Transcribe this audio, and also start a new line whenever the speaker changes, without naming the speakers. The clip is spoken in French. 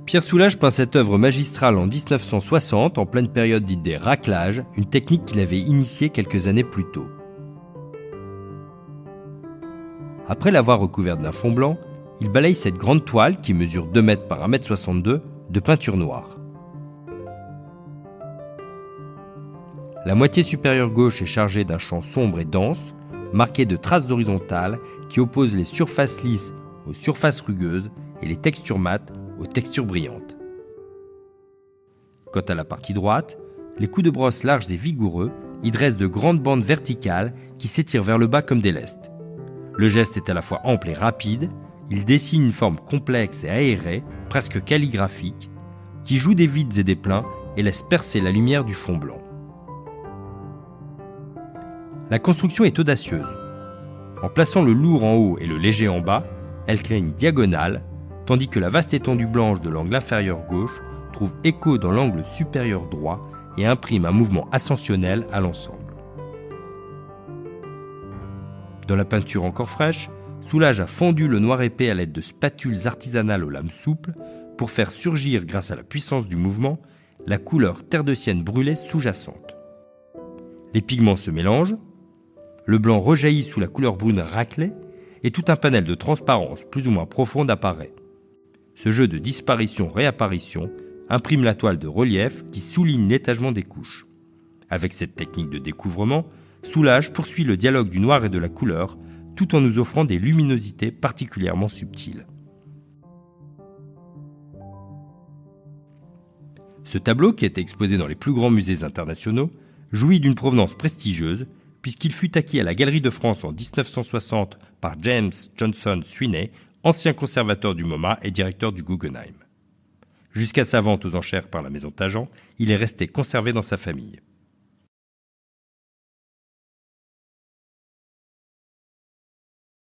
Pierre Soulages peint cette œuvre magistrale en 1960, en pleine période dite des raclages, une technique qu'il avait initiée quelques années plus tôt. Après l'avoir recouverte d'un fond blanc, il balaye cette grande toile, qui mesure 2 mètres par 1,62 m, de peinture noire. La moitié supérieure gauche est chargée d'un champ sombre et dense, marqué de traces horizontales qui opposent les surfaces lisses aux surfaces rugueuses et les textures mates aux textures brillantes. Quant à la partie droite, les coups de brosse larges et vigoureux y dressent de grandes bandes verticales qui s'étirent vers le bas comme des lestes. Le geste est à la fois ample et rapide, il dessine une forme complexe et aérée, presque calligraphique, qui joue des vides et des pleins et laisse percer la lumière du fond blanc. La construction est audacieuse. En plaçant le lourd en haut et le léger en bas, elle crée une diagonale, tandis que la vaste étendue blanche de l'angle inférieur gauche trouve écho dans l'angle supérieur droit et imprime un mouvement ascensionnel à l'ensemble. Dans la peinture encore fraîche, Soulages a fondu le noir épais à l'aide de spatules artisanales aux lames souples pour faire surgir, grâce à la puissance du mouvement, la couleur terre de sienne brûlée sous-jacente. Les pigments se mélangent, le blanc rejaillit sous la couleur brune raclée et tout un panel de transparence plus ou moins profonde apparaît. Ce jeu de disparition-réapparition imprime la toile de relief qui souligne l'étagement des couches. Avec cette technique de découvrement, Soulages poursuit le dialogue du noir et de la couleur tout en nous offrant des luminosités particulièrement subtiles. Ce tableau, qui est exposé dans les plus grands musées internationaux, jouit d'une provenance prestigieuse puisqu'il fut acquis à la Galerie de France en 1960 par James Johnson Sweeney, ancien conservateur du MoMA et directeur du Guggenheim. Jusqu'à sa vente aux enchères par la maison Tajan, il est resté conservé dans sa famille.